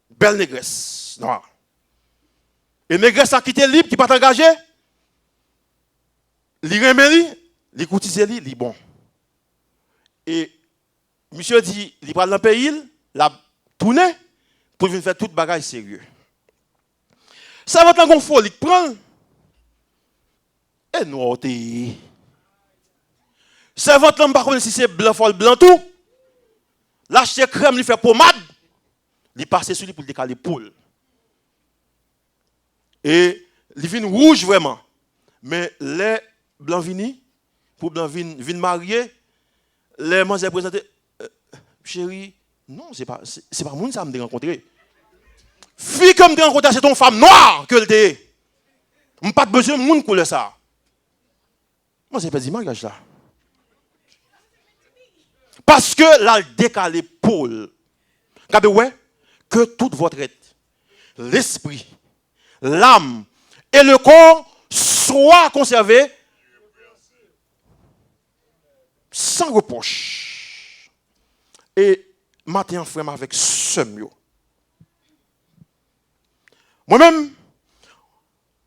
A: Belle négresse noire. Et négresse a quitté libre, qui pas engagé. Li remet li coutise li bon. Et monsieur dit, il prend dans le pays, la tourné pour venir faire toute bagage sérieux. Ça va tant qu'on faut, il prend. Et nous ça va tant pas comme si c'est blanc fol blanc tout. L'acheter crème, il fait pommade. Il passe sur lui pour décaler poule. Et il vient rouge vraiment. Mais les blancs vini, pour blanc vin marié, les manger présenté, chérie, non, c'est pas moun ça me rencontrer. Fille comme tu rencontres, c'est ton femme noire que tu je n'ai pas besoin de monde pour le ça. Moi, c'est pas dit mariage là. Parce que là, décalé Paul. Regardez, ouais, que toute votre être, l'esprit, l'âme et le corps soient conservés sans reproche. Et maintenant, frère, avec ce mieux. Moi-même,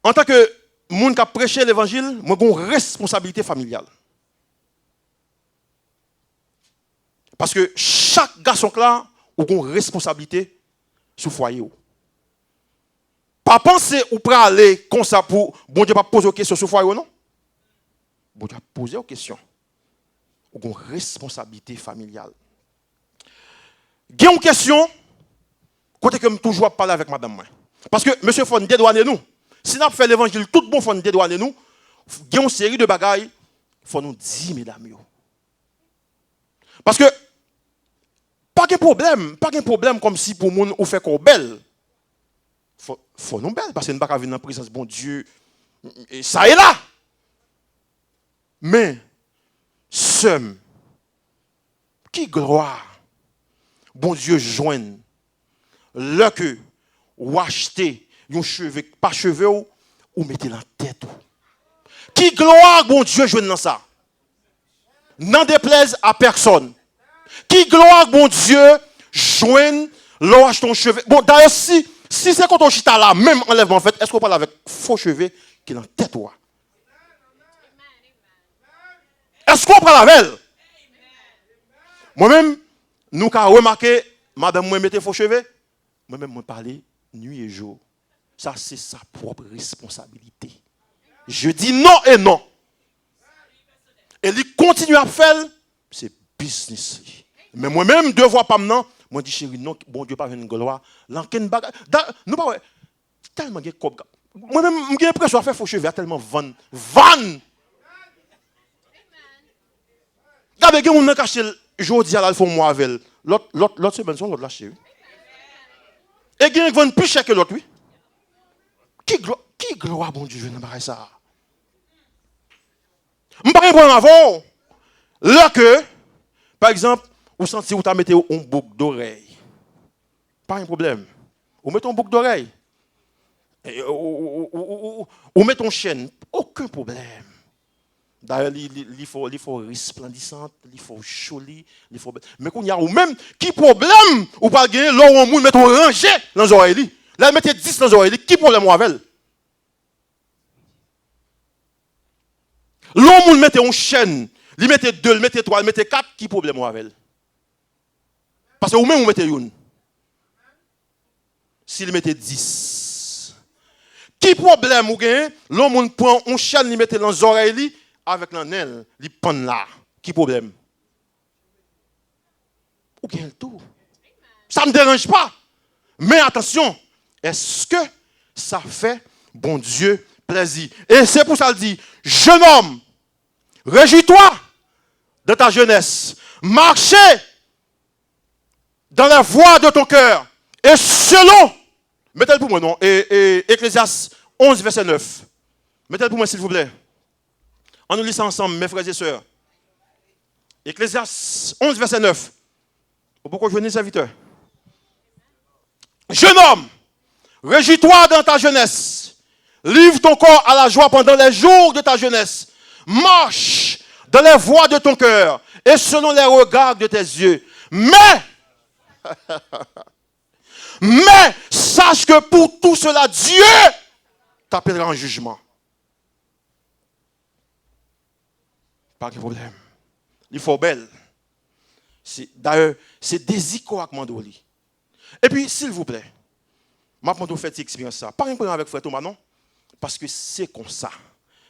A: en tant que monde qui a prêché l'évangile, moi j'ai une responsabilité familiale. Parce que chaque garçon là a une responsabilité sur le foyer. Pas penser ou pas aller comme ça pour bon Dieu pas poser des questions sur le foyer non. Bon Dieu poser des questions. Ou une responsabilité familiale. Il y a une question côté que je toujours parler avec madame moi. Parce que monsieur faut nous dédouaner nous. Si nous fait l'évangile tout bon faut nous dédouaner nous. Il y a une série de bagailles faut nous dire mesdames. Parce que pas de problème comme si pour moun ou fait qu'on belle. Faut nous belle parce que nous pas venir dans la présence bon Dieu et ça est là. Mais seul qui gloire bon Dieu joigne le que ou acheter un cheveu pas cheveux ou mettez dans tête. Qui gloire bon Dieu joigne dans ça. N'en déplaise à personne. Qui gloire bon Dieu joigne l'orage ton cheveu. Bon d'ailleurs si c'est quand on chita là même enlèvement en fait, est-ce qu'on parle avec faux cheveux qui est dans tête toi? Est-ce qu'on parle avec elle? Moi-même nous avons remarqué madame moi mettez faux cheveux, moi-même moi parler nuit et jour. Ça c'est sa propre responsabilité. Je dis non et non. Et il continue à faire, c'est business. Mais moi-même, deux fois par an, moi je dis chérie, non, bon Dieu, pas une gloire. L'enquête bagarre. Nous pas tellement de cob. Moi-même, j'ai l'impression de faire faux cheveux, tellement van. Regardez, il y a un caché, aujourd'hui, à la fois moi avec l'autre semaine, l'autre la chérie. Et il y a un plus cher que l'autre, oui. Qui gloire, bon Dieu, je ne sais pas ça. Je ne sais pas avant. Là que, par exemple, vous sentez où tu as mis un boucle d'oreille. Pas un problème. Vous mettez un boucle d'oreille. Vous mettez une chaîne. Aucun problème. D'ailleurs, il faut resplendissante, il faut joli, il faut. Mais quand il y a ou même qui problème ou pas gagner, là où on met un rangé dans les oreilles. Là, mettez 10 dans les oreilles. Qui problème avec elle? Là, on met une chaîne. Il mettez 2, il mettez 3, il mettez 4. Qui problème avec elle? Parce que vous-même, vous mettez une. S'il mettez 10. Qui problème ou gagne? L'homme prend une chaîne, il mettez dans les oreilles avec l'anel, il pend là. Qui problème? Ou gagne tout. Ça ne me dérange pas. Mais attention, est-ce que ça fait bon Dieu plaisir? Et c'est pour ça qu'il dit, jeune homme, réjouis-toi de ta jeunesse. Marchez dans la voie de ton cœur. Et selon, mettez-le pour moi, non? Et Ecclésiaste 11, verset 9. Mettez-le pour moi, s'il vous plaît. On nous lit ça ensemble, mes frères et sœurs. Ecclésiaste 11, verset 9. Pourquoi je venais, serviteur? Jeune homme, réjouis-toi dans ta jeunesse. Livre ton corps à la joie pendant les jours de ta jeunesse. Marche dans les voies de ton cœur et selon les regards de tes yeux. Mais sache que pour tout cela, Dieu t'appellera en jugement. Pas de problème. Il faut belle. D'ailleurs, c'est des icônes à commander. Et puis, s'il vous plaît, je vais vous faire cette expérience. Pas un problème avec Frère Thomas, non? Parce que c'est comme ça.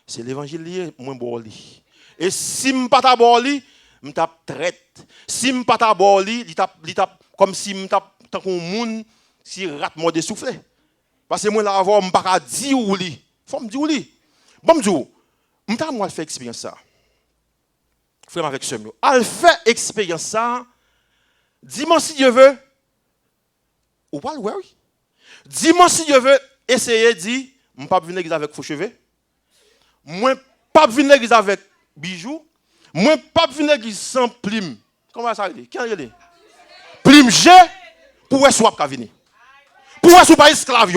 A: C'est l'évangile, moi, je suis. Et si je ne suis pas je traite. Si je ne suis pas comme si je tape comme un monde, si rate moi de souffler. Parce que moi, là, je ne peux pas dire où il faut me dire où il bon, je vais faire expérience ça. Frère avec ce mot. Elle fait expérience ça. Dis-moi si Dieu veut. Ou pas, oui. Dis-moi si Dieu veut essayer, dit, je ne vais pas venir à l'église avec faux cheveux. Moi, je ne vais pas venir à l'église avec bijoux. Moi, je ne vais pas venir à l'église sans plume. Comment ça dit? Qui a dit? Plume G, pour être swap venir. Pour être pas esclave.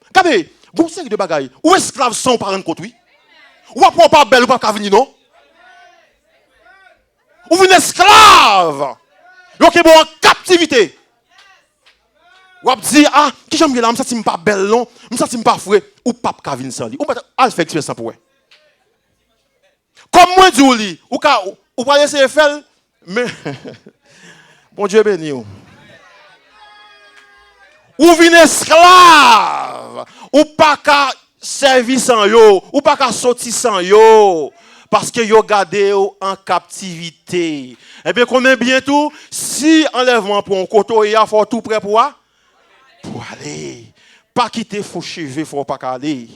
A: Regardez, bon, c'est de bagaille. Ou esclave sans parent contre lui? Ou pas belle ou pas venir, non? Ou une esclave. Vous êtes bon en captivité. Ou dit, ah, qui j'aime là, je ne me pas belle, non? Je ne me pas fouet. Ou pas venir sans lui. Ou pas faire expérience sans pour. Comme moi, je dis, ou pas laisser faire, mais. Bon Dieu béni. Ou vin esclave, ou pas qu'à servir sans yo, ou pas qu'à sortir sans yo, parce que yo gardé en captivité. Eh bien, qu'on est bien tout, si enlèvement pour un coteau, il y a fort tout prêt pour aller. Pas quitter faux cheveux, faut pas aller.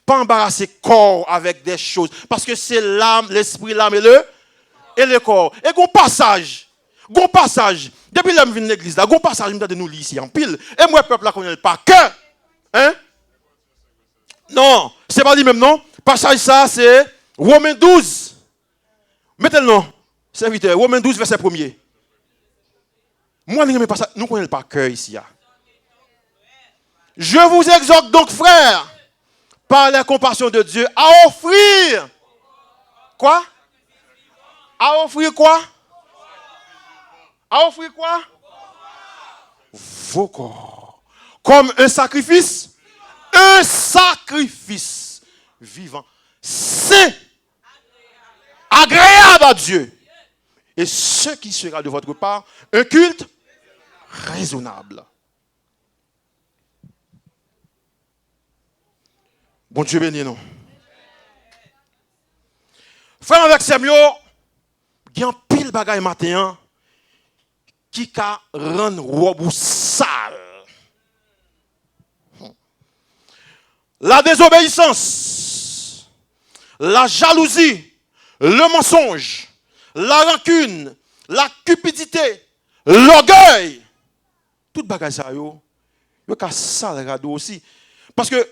A: Pas embarrasser corps avec des choses, parce que c'est l'âme, l'esprit, l'âme et le corps. Et qu'on passage. Depuis là, je viens de l'église, là, gon passage, je me nous lire ici en pile. Et moi, peuple, là, connaît pas que. Hein? Non, c'est pas lui même, non. Passage, ça, c'est Romains 12. Mettez le nom. Serviteur, Romains 12, verset 1er. Moi, nous ne connaissons pas que ici. Je vous exhorte donc, frères, par la compassion de Dieu, à offrir. Quoi? À offrir quoi? À offrir quoi? Vos corps. Comme un sacrifice. Un sacrifice vivant. Saint. Agréable à Dieu. Et ce qui sera de votre part, un culte raisonnable. Bon Dieu béni, non? Frère avec Samuel, il y a un pile bagaille matin qui a rendu robe sale. La désobéissance, la jalousie, le mensonge, la rancune, la cupidité, l'orgueil. Tout bagaille ça yo ka sale rado aussi parce que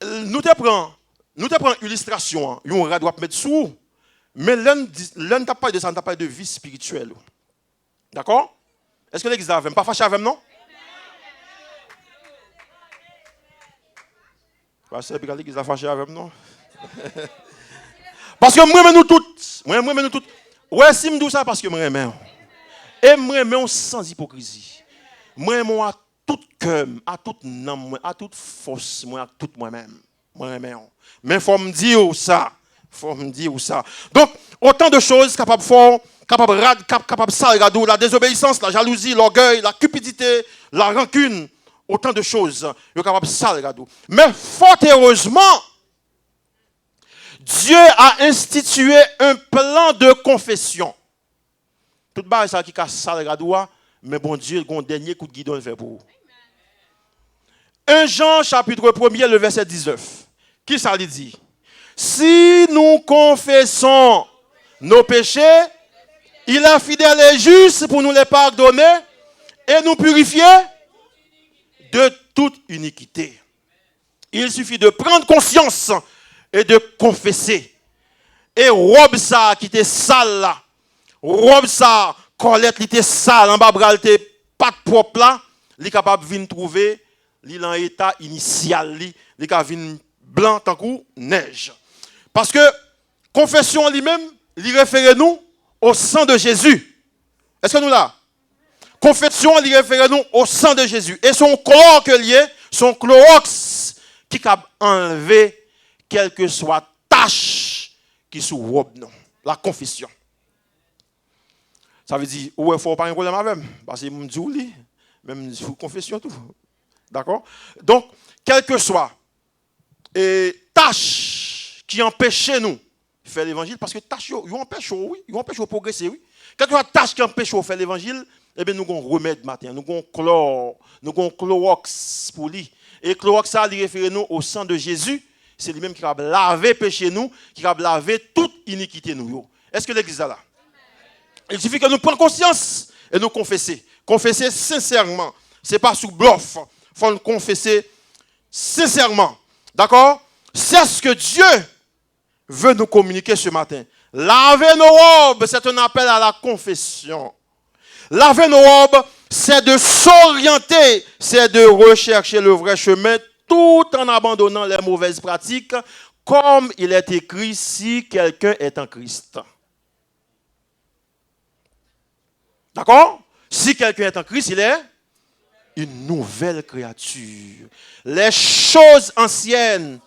A: nous te prend illustration, yon rado mettre sous mais l'un t'a pas de ça, t'a pas de vie spirituelle. D'accord? Est-ce que l'église n'avait pas fâché avec non? Parce que l'église a fâché avec non? Parce que moi, nous toutes. Ouais, si je dis ça, parce que moi, et moi, sans hypocrisie. Moi, à tout cœur, à toute âme, à toute force, moi, à tout moi-même. Mais il faut me dire ça. Donc, autant de choses capables de ça, la désobéissance, la jalousie, l'orgueil, la cupidité, la rancune, autant de choses capables de ça, mais fort heureusement, Dieu a institué un plan de confession. Tout le monde ça qui a ça, mais bon Dieu, il y a un dernier coup de guidon le fait pour vous. 1 Jean chapitre 1er, le verset 19. Qui ça lui dit? Si nous confessons nos péchés, il est fidèle et juste pour nous les pardonner et nous purifier de toute iniquité. Il suffit de prendre conscience et de confesser. Et robe ça qui était sale là, robe ça, colette qui était sale, en bas bras était pas propre là, il est capable de venir trouver, il est en état initial, il est capable de venir blanc tant que neige. Parce que confession lui-même, il réfère nous au sang de Jésus. Est-ce que nous là? Confession, il réfère nous au sang de Jésus. Et son chlore que lié, son chlorox qui a enlevé quelle que soit tâche qui sous robe non. La confession. Ça veut dire ouais, il faut pas un problème avec parce que me dit même sous confession tout. D'accord? Donc quelle que soit tâche qui empêchait nous de faire l'évangile parce que tâche yo empêche oui, yo empêche de progresser oui. Quelle que soit tâche qui empêche de faire l'évangile, eh bien nous avons remède matin, nous avons chlore, nous avons chlorox pour lui. Et chlorox ça il réfère nous au sang de Jésus. C'est lui-même qui a lavé péché nous, qui a lavé toute iniquité nous. Est-ce que l'église est là? Il suffit que nous prenions conscience et nous confesser. Confesser sincèrement. Ce n'est pas sous bluff. Il faut le confesser sincèrement. D'accord? C'est ce que Dieu veut nous communiquer ce matin. Laver nos robes, c'est un appel à la confession. Laver nos robes, c'est de s'orienter, c'est de rechercher le vrai chemin tout en abandonnant les mauvaises pratiques, comme il est écrit, si quelqu'un est en Christ. D'accord? Si quelqu'un est en Christ, il est une nouvelle créature. Les choses anciennes.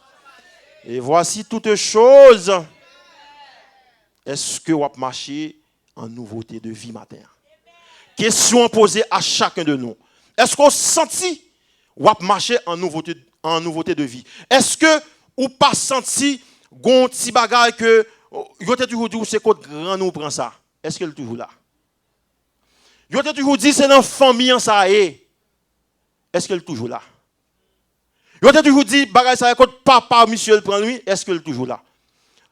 A: Et voici toutes choses. Est-ce que vous avez marché en nouveauté de vie matin? Question posée à chacun de nous. Est-ce qu'on senti ou avez marché en nouveauté de vie? Est-ce que ou pas senti gon petit bagage que vous avez toujours dit c'est quoi grand nous prend ça? Est-ce qu'elle est toujours là? Vous avez toujours dit c'est dans la famille en ça est. Est-ce qu'elle est toujours là? Vous avez toujours dit bagage ça quand papa monsieur le prend lui, est-ce qu'elle est toujours là?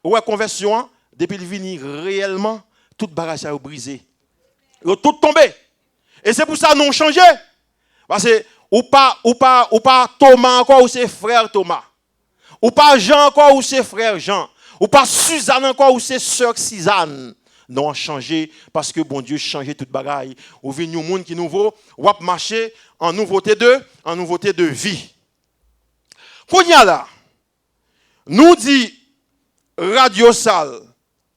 A: Ouais conversion depuis le venir réellement toute bagage ça a brisé. Ils ont tout tombé. Et c'est pour ça nous changé. Parce que ou pas Thomas encore ou c'est frère Thomas. Ou pas Jean encore ou c'est frère Jean. Ou pas Suzanne encore ou c'est sœur Suzanne. Non, changé parce que bon Dieu changeait toute bagaille. Ou vient un monde qui nouveau, ou a marché en nouveauté de vie. Qu'on y a là, nous dit radio sale,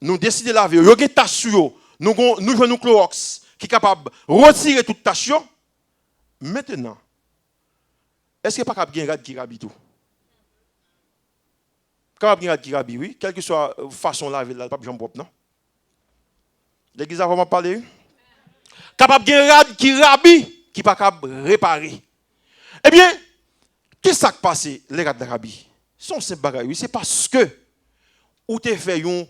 A: nous décidons de laver, nous avons sur nous jouons Clorox qui est capable de retirer toute tâche. Maintenant, est-ce qu'il n'y a pas capable de rad qui rabi tout? Capable de rad qui rabi, oui, quelle que soit la façon de laver, là, pas besoin de propre, non? L'église a vraiment parlé? Capable de rad qui rabi, qui n'est pas capable de réparer. Eh bien, qu'est-ce qui s'est passé, les rad de rabi? Son simple bagage, oui, c'est parce que ou te fait une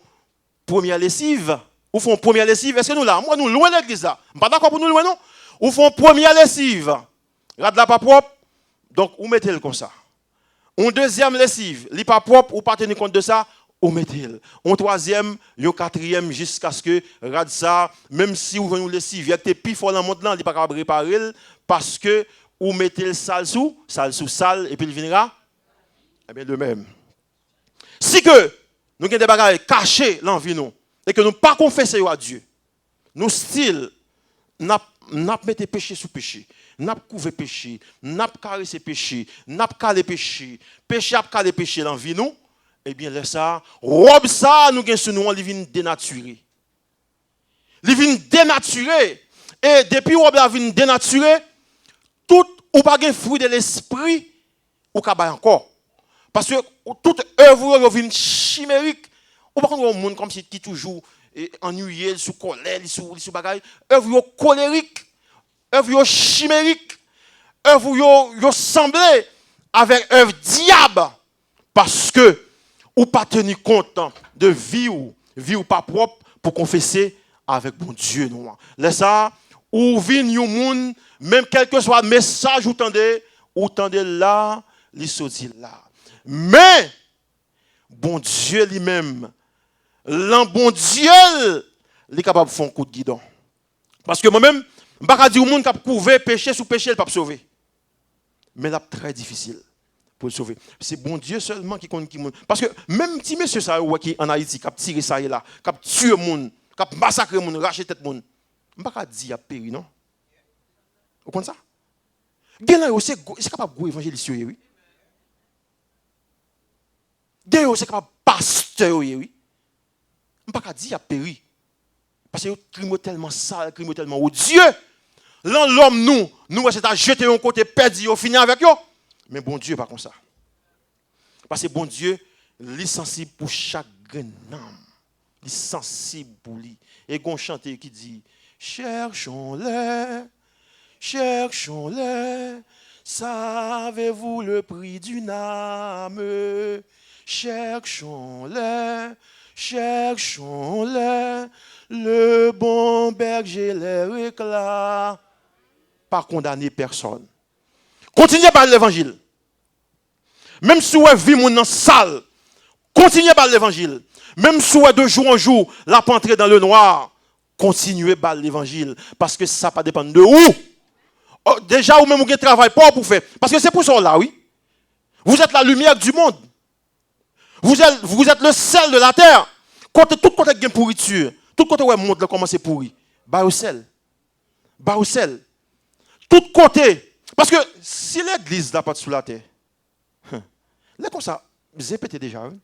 A: première lessive, ou font première lessive, est-ce que nous là, moi nous loin l'église là, pas d'accord pour nous loin non, ou font première lessive, rad là pas propre, donc ou mettez-le comme ça. Une deuxième lessive, li pas propre, ou pas tenir compte de ça, ou mettez-le. Un troisième, un quatrième, jusqu'à ce que rad ça, même si vous venez une lessive, il y a des pis fort dans le monde là, il pas capable réparer parce que ou mettez le sale sous sale, et puis il viendra. Eh bien de même. Si que nous avons des bagages cachés dans la vie, et que nous ne pas confesser à Dieu, nous style, n'a mis péché sous péché, n'a couvert péché, n'a caressé péché, n'a calé péché, péché a calé péché dans la vie, nous, eh bien, là, ça, robe ça, nous avons sur nous, il vient dénaturer. Il vient dénaturer. Et depuis robe la vient dénaturer, tout ou pas de fruit de l'esprit, ou pas encore. Parce que toute œuvre vient chimérique. Ou pas qu'on monde comme si qui toujours ennuyé, sous colère, sous bagaille. Œuvre colérique, œuvre chimérique, œuvre yo semblé avec œuvre diable parce que ou pas tenir compte de vie ou pas propre pour confesser avec bon Dieu nous. Laisse ça ou vinn yon monde même quel que soit le message ou tendez là, li sorti là. Mais bon Dieu lui-même, bon Dieu, il est capable de faire un coup de guidon. Parce que moi-même, je ne peux pas dire au monde qui a couvert péché sous péché, il ne peut pas sauver. Mais c'est très difficile pour le sauver. C'est bon Dieu seulement qui compte qui monde. Parce que même petit monsieur ça qui en Haïti, qui a tiré ça et là, qui a tué le monde, qui a massacré le monde, racheté tête le monde, je ne peux pas dire qu'il a péri, non? Vous comprenez ça? C'est capable de évangéliste, oui. C'est capable de pasteur, oui. Je ne peux pas dire qu'il a péri. Parce que le crime est tellement sale, le crime est tellement odieux. L'homme, nous, c'est à jeter un côté perdu, au finir avec eux. Mais bon Dieu, pas comme ça. Parce que bon Dieu, il est sensible pour chaque âme. Il est sensible pour lui. Et il y a un chanteur qui dit, cherchons-les, savez-vous le prix d'une âme? Cherchons-les, le bon berger les réclame. Pas condamner personne. Continuez par l'évangile. Même si vous vivez dans salle, continuez par l'évangile. Même si vous de jour en jour, la entrer dans le noir, continuez par l'évangile. Parce que ça ne dépend pas de où. Oh, déjà, ou même vous avez un travail pas pour faire. Parce que c'est pour ça là, oui. Vous êtes la lumière du monde. Vous êtes le sel de la terre. Tout côté il y a une pourriture. Tout côté où le monde commence à pourrir. Bah au sel. Bah au sel. Tout côté. Parce que si l'église n'a pas sous la terre, là comme ça, vous avez déjà. Hein?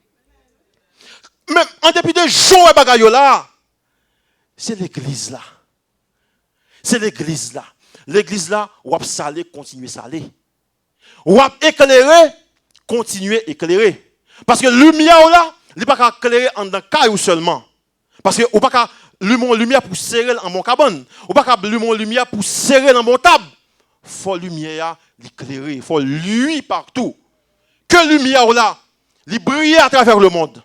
A: Même en dépit de jours et bagailles là, c'est l'église là. C'est l'église là. L'église là, on va saler, continuer à saler. On va éclairer, continuer à éclairer. Parce que la lumière là, il ne peut pas éclairer en dans caillou seulement. Parce que on ne peut pas allumer lumière pour serrer dans mon cabane. On ne peut pas allumer lumière pour serrer dans mon table. Il faut lumière l'éclairer, il faut lui partout. Que lumière là, il brille à travers le monde.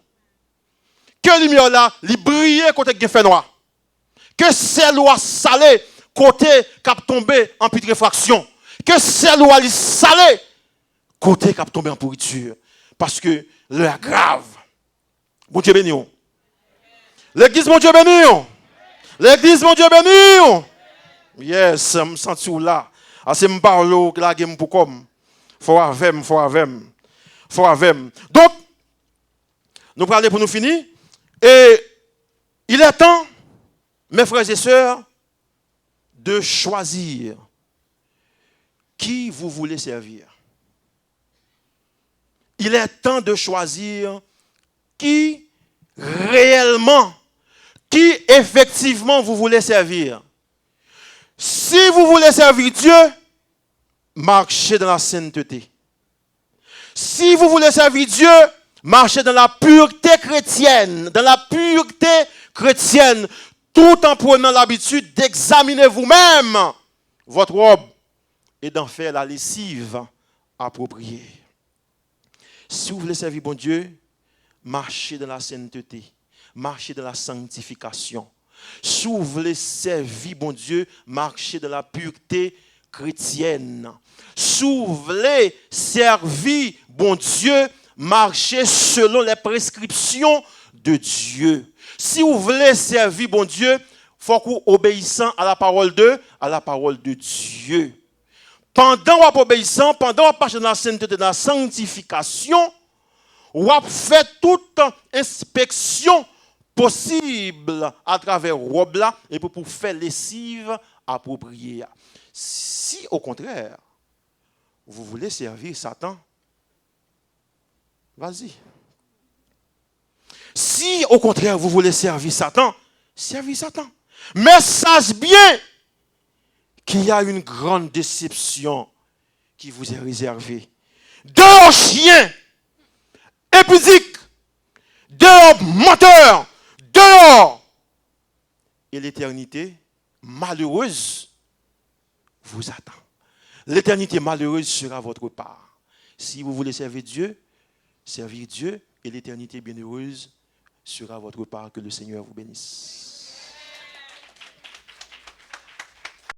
A: Que lumière là, il brille côté qui fait noir. Que celle loi salée côté cap tombé en putréfaction. Que celle loi salée côté cap tombé en pourriture. Parce que l'heure grave. Bon Dieu béni. L'église, mon Dieu béni. L'église, mon Dieu béni. Yes, je me sens là. Assez me parle la game pour comme. Faut avec. Donc, nous parlons pour nous finir. Et il est temps, mes frères et sœurs, de choisir qui vous voulez servir. Il est temps de choisir qui réellement, qui effectivement vous voulez servir. Si vous voulez servir Dieu, marchez dans la sainteté. Si vous voulez servir Dieu, marchez dans la pureté chrétienne. Dans la pureté chrétienne, tout en prenant l'habitude d'examiner vous-même votre robe et d'en faire la lessive appropriée. Si vous voulez servir bon Dieu, marchez dans la sainteté, marchez dans la sanctification. Si vous voulez servir bon Dieu, marchez dans la pureté chrétienne. Si vous voulez servir bon Dieu, marchez selon les prescriptions de Dieu. Si vous voulez servir bon Dieu, il faut que vous obéissez à la parole de Dieu. Pendant que vous obéissez, pendant que vous marchez dans la sainteté, dans la sanctification, vous faites toute inspection possible à travers robe là et pour faire lessive appropriée. Si au contraire, vous voulez servir Satan, vas-y. Si au contraire vous voulez servir Satan, servez Satan. Mais sache bien qu'il y a une grande déception qui vous est réservée. Dehors chien, impudique, dehors menteur, dehors. Et l'éternité malheureuse vous attend. L'éternité malheureuse sera votre part. Si vous voulez servir Dieu et l'éternité bienheureuse sera votre part. Que le Seigneur vous bénisse.